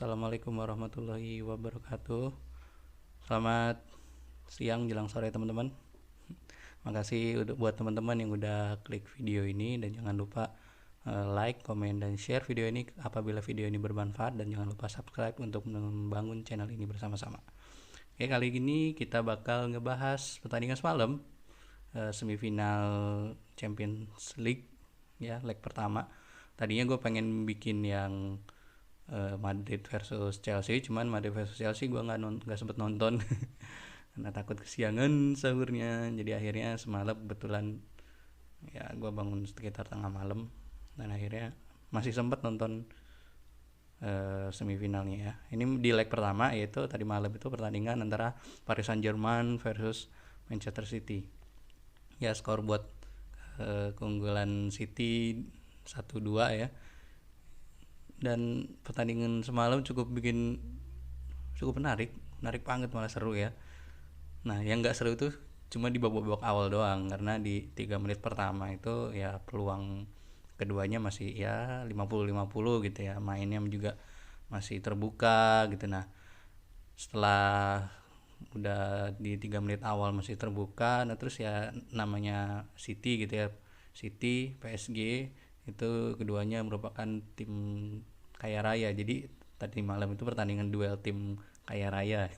Assalamualaikum warahmatullahi wabarakatuh. Selamat siang jelang sore teman-teman. Makasih buat teman-teman yang udah klik video ini, dan jangan lupa like, komen, dan share video ini apabila video ini bermanfaat, dan jangan lupa subscribe untuk membangun channel ini bersama-sama. Oke, kali ini kita bakal ngebahas pertandingan semalam, semifinal Champions League ya, leg pertama. Tadinya gue pengen bikin yang Madrid versus Chelsea, cuman Madrid versus Chelsea gue nggak sempet nonton karena takut kesiangan sahurnya. Jadi akhirnya semalam kebetulan ya gue bangun sekitar tengah malam, dan akhirnya masih sempet nonton semifinalnya ya. Ini di leg pertama, yaitu tadi malam itu pertandingan antara Paris Saint-Germain versus Manchester City. Ya, skor buat keunggulan City 1-2 ya. Dan pertandingan semalam cukup menarik banget, malah seru ya. Nah, yang nggak seru itu cuma di babak-babak awal doang, karena di 3 menit pertama itu ya peluang keduanya masih ya 50-50 gitu ya, mainnya juga masih terbuka gitu. Nah, setelah udah di 3 menit awal masih terbuka, nah terus ya namanya City gitu ya, City, PSG itu keduanya merupakan tim kaya raya. Jadi tadi malam itu pertandingan duel tim kaya raya.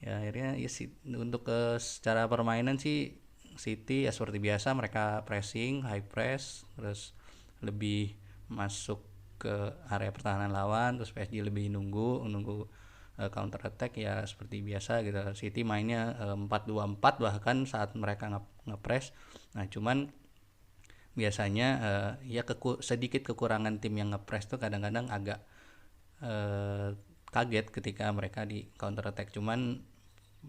Ya akhirnya ya untuk secara permainan sih City ya seperti biasa, mereka pressing, high press, terus lebih masuk ke area pertahanan lawan, terus PSG lebih nunggu counter attack ya seperti biasa gitu. City mainnya 4-2-4 bahkan saat mereka nge-press. Nah, cuman biasanya ya sedikit kekurangan tim yang nge-press tuh kadang-kadang agak kaget ketika mereka di counter attack. Cuman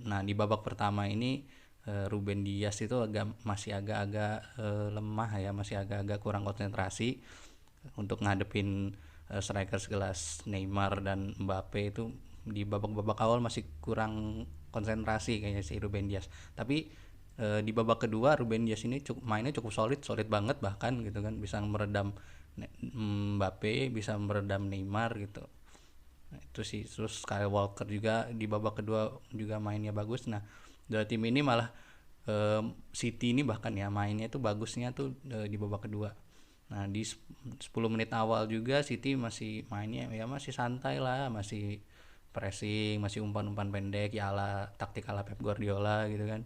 nah di babak pertama ini Ruben Dias itu masih agak-agak lemah ya, masih agak-agak kurang konsentrasi untuk ngadepin striker sekelas Neymar dan Mbappe. Itu di babak-babak awal masih kurang konsentrasi kayaknya si Ruben Dias. Tapi di babak kedua Ruben Dias ini mainnya cukup solid banget bahkan gitu kan, bisa meredam Mbappe, bisa meredam Neymar gitu. Nah, itu sih. Terus Kyle Walker juga di babak kedua juga mainnya bagus. Nah, dua tim ini malah City ini bahkan ya mainnya itu bagusnya tuh di babak kedua. Nah, di 10 menit awal juga City masih mainnya ya masih santai lah, masih pressing, masih umpan-umpan pendek ya ala taktik ala Pep Guardiola gitu kan.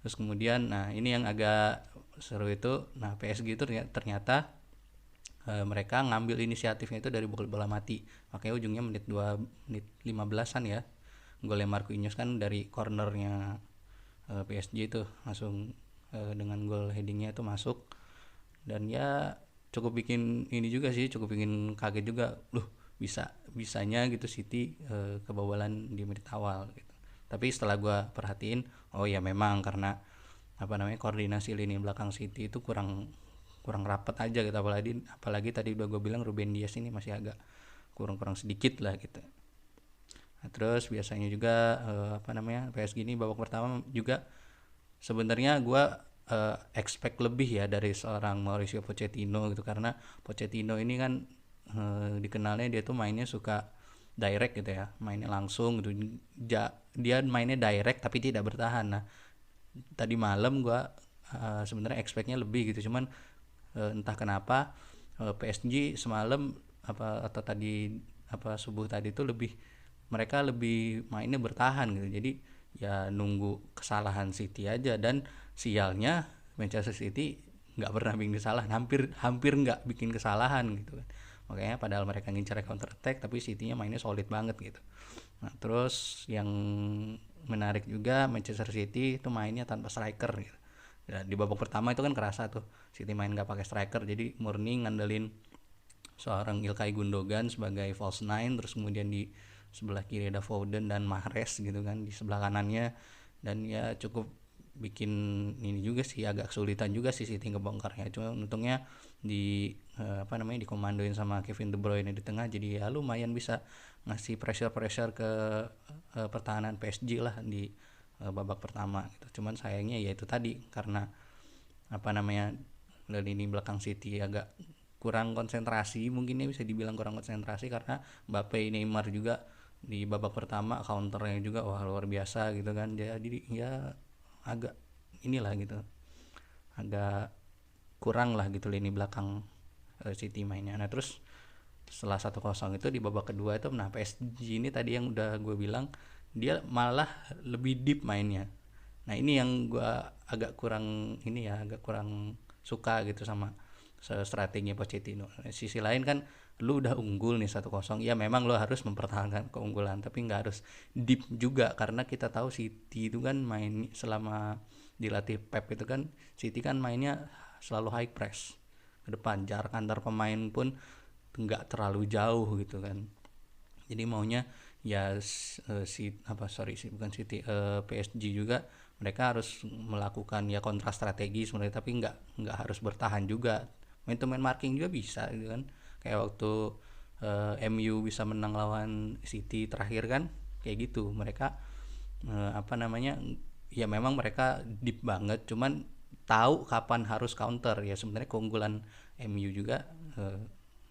Terus kemudian nah ini yang agak seru itu, nah PSG itu ternyata mereka ngambil inisiatifnya itu dari bola mati. Makanya ujungnya menit 15-an ya, golnya Marquinhos kan dari cornernya PSG itu langsung dengan gol headingnya itu masuk. Dan ya cukup bikin ini juga sih, cukup bikin kaget juga, loh bisanya gitu City kebobolan di menit awal gitu. Tapi setelah gue perhatiin, oh ya memang karena koordinasi lini belakang City itu kurang rapat aja gitu. Apalagi tadi udah gue bilang Ruben Dias ini masih agak kurang sedikit lah gitu. Nah, terus biasanya juga PSG ini babak pertama juga sebenarnya gue expect lebih ya dari seorang Mauricio Pochettino gitu, karena Pochettino ini kan dikenalnya dia tuh mainnya suka direct gitu ya, mainnya langsung gitu. Dia mainnya direct tapi tidak bertahan. Nah, tadi malam gue sebenarnya expectnya lebih gitu, cuman entah kenapa PSG semalam atau tadi subuh tadi itu mereka lebih mainnya bertahan gitu. Jadi ya nunggu kesalahan City aja, dan sialnya Manchester City nggak pernah bikin kesalahan, hampir nggak bikin kesalahan gitu kan. Makanya padahal mereka ngincar counter attack, tapi City-nya mainnya solid banget gitu. Nah, terus yang menarik juga Manchester City itu mainnya tanpa striker gitu. Ya, di babak pertama itu kan kerasa tuh City main nggak pakai striker, jadi murni ngandelin seorang Ilkay Gundogan sebagai false nine. Terus kemudian di sebelah kiri ada Foden dan Mahrez gitu kan di sebelah kanannya. Dan ya cukup bikin ini juga sih, agak kesulitan juga sih City ngebongkarnya. Cuma untungnya dikomandoin sama Kevin De Bruyne di tengah, jadi ya lumayan bisa ngasih pressure ke pertahanan PSG lah di babak pertama gitu. Cuman sayangnya ya itu tadi, karena lini belakang City agak kurang konsentrasi, mungkin ya bisa dibilang kurang konsentrasi karena Mbappe, Neymar juga di babak pertama counternya juga wah luar biasa gitu kan. Jadi ya agak inilah gitu, agak kurang lah gitu lini belakang City mainnya. Nah terus setelah 1-0 itu di babak kedua itu, nah PSG ini tadi yang udah gue bilang dia malah lebih deep mainnya. Nah ini yang gue agak kurang ini ya, agak kurang suka gitu sama strategi Pochettino. Sisi lain kan lu udah unggul nih 1-0, ya memang lu harus mempertahankan keunggulan, tapi nggak harus deep juga karena kita tahu City itu kan main selama dilatih Pep itu kan, City kan mainnya selalu high press ke depan, jarak antar pemain pun nggak terlalu jauh gitu kan. Jadi maunya ya bukan City, PSG juga mereka harus melakukan ya kontra strategi sebenarnya, tapi nggak harus bertahan juga, main to main marking juga bisa gitu kan, kayak waktu MU bisa menang lawan City terakhir kan kayak gitu. Mereka apa namanya, ya memang mereka deep banget cuman tahu kapan harus counter, ya sebenarnya keunggulan MU juga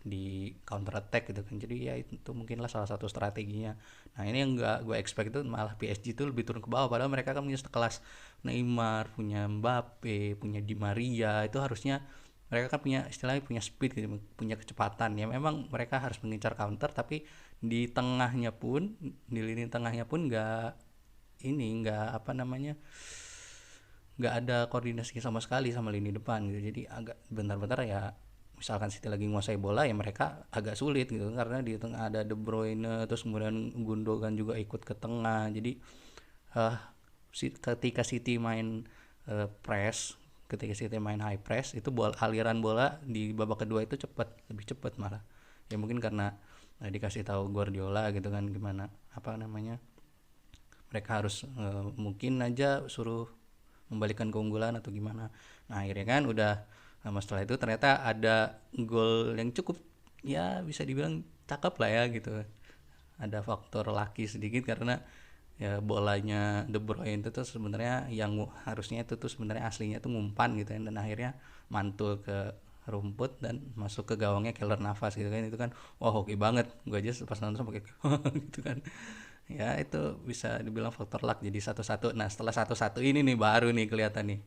di counter attack gitu kan. Jadi ya itu mungkinlah salah satu strateginya. Nah ini yang gak gue expect itu malah PSG itu lebih turun ke bawah, padahal mereka kan punya sekelas Neymar, punya Mbappe, punya Di Maria, itu harusnya mereka kan punya istilahnya punya speed gitu, punya kecepatan. Ya memang mereka harus mengincar counter, tapi di tengahnya pun, di lini tengahnya pun nggak apa namanya, nggak ada koordinasi sama sekali sama lini depan gitu. Jadi agak bentar-bentar ya, misalkan City lagi menguasai bola ya mereka agak sulit gitu karena di tengah ada De Bruyne, terus kemudian Gundogan juga ikut ke tengah. Jadi uh, ketika City main ketika City main high press itu aliran bola di babak kedua itu lebih cepat malah. Ya mungkin karena dikasih tahu Guardiola gitu kan gimana apa namanya, mereka harus mungkin aja suruh membalikan keunggulan atau gimana. Nah akhirnya kan udah lama setelah itu ternyata ada gol yang cukup ya bisa dibilang cakep lah ya gitu. Ada faktor laki sedikit karena ya bolanya De Bruyne itu tuh sebenarnya yang harusnya itu tuh sebenarnya aslinya tuh ngumpan gitu kan, dan akhirnya mantul ke rumput dan masuk ke gawangnya Keylor Navas gitu kan. Itu kan wah hoki banget, gue aja pas nonton pakai gitu kan. Ya itu bisa dibilang faktor luck jadi 1-1. Nah setelah 1-1 ini nih baru nih kelihatan nih.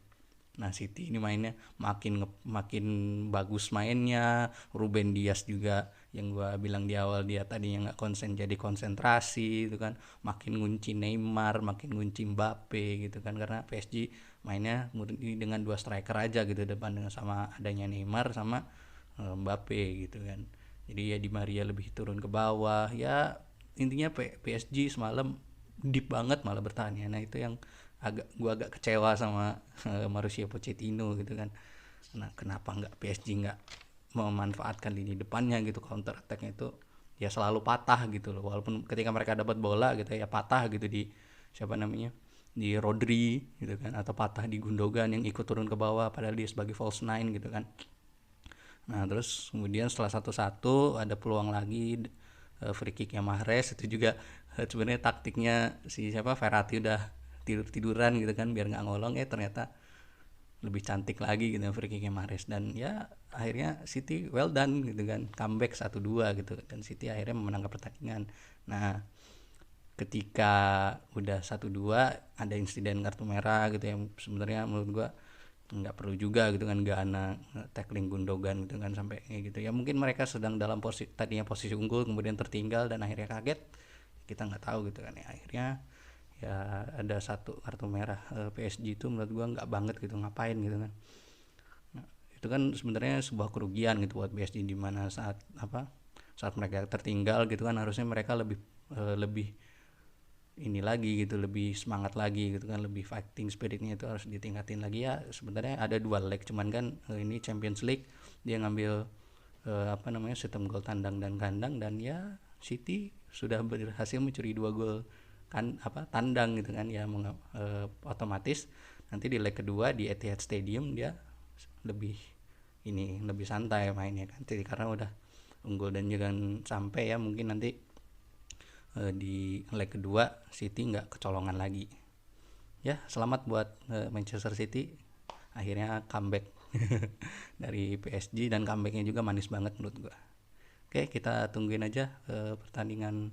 Nah City ini mainnya makin bagus mainnya. Ruben Dias juga yang gua bilang di awal dia tadinya nggak konsen jadi konsentrasi gitu kan. Makin ngunci Neymar, makin ngunci Mbappe gitu kan, karena PSG mainnya dengan dua striker aja gitu depan, dengan sama adanya Neymar sama Mbappe gitu kan. Jadi ya Di Maria lebih turun ke bawah ya, intinya PSG semalam deep banget malah bertahannya. Nah itu yang agak kecewa sama Mauricio Pochettino gitu kan. Nah kenapa nggak PSG nggak memanfaatkan lini depannya gitu, counter attacknya itu ya selalu patah gitu loh, walaupun ketika mereka dapat bola gitu ya patah gitu di siapa namanya, di Rodri gitu kan, atau patah di Gundogan yang ikut turun ke bawah padahal dia sebagai false nine gitu kan. Nah terus kemudian setelah 1-1 ada peluang lagi, free kicknya Mahrez itu juga sebenarnya taktiknya si siapa Verratti udah tiduran gitu kan biar nggak ngolong, ternyata lebih cantik lagi gitu free kicknya Mahrez, dan ya akhirnya City well done gitu kan, comeback 1-2 gitu, dan City akhirnya memenangkan pertandingan. Nah ketika udah 1-2 ada insiden kartu merah gitu yang sebenarnya menurut gua nggak perlu juga gitu kan, Gana tackling Gundogan gitu kan sampai kayak gitu ya. Mungkin mereka sedang dalam tadinya posisi unggul kemudian tertinggal dan akhirnya kaget, kita nggak tahu gitu kan ya. Akhirnya ya ada satu kartu merah. PSG itu menurut gua nggak banget gitu, ngapain gitu kan. Nah, itu kan sebenarnya sebuah kerugian gitu buat PSG, di mana saat mereka tertinggal gitu kan harusnya mereka lebih ini lagi gitu, lebih semangat lagi gitu kan, lebih fighting spiritnya itu harus ditingkatin lagi ya. Sebenarnya ada dua leg cuman kan ini Champions League dia ngambil apa namanya sistem gol tandang dan kandang, dan ya City sudah berhasil mencuri 2 gol kan apa tandang gitu kan ya, otomatis nanti di leg kedua di Etihad Stadium dia lebih santai mainnya kan. Jadi karena udah unggul dan jangan sampai ya mungkin nanti di leg kedua City nggak kecolongan lagi. Ya selamat buat Manchester City, akhirnya comeback dari PSG, dan comebacknya juga manis banget menurut gua. Oke, kita tungguin aja pertandingan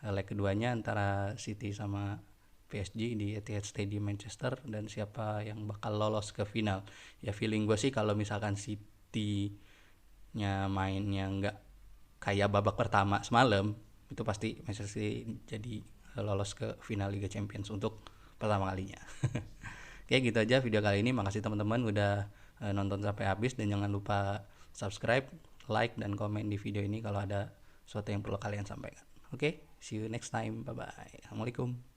leg keduanya antara City sama PSG di Etihad Stadium Manchester, dan siapa yang bakal lolos ke final. Ya feeling gue sih kalau misalkan City-nya mainnya nggak kayak babak pertama semalam, itu pasti Manchester City jadi lolos ke final Liga Champions untuk pertama kalinya. Oke, gitu aja video kali ini. Makasih teman-teman udah nonton sampai habis, dan jangan lupa subscribe, like, dan komen di video ini kalau ada sesuatu yang perlu kalian sampaikan. Oke, see you next time. Bye bye. Assalamualaikum.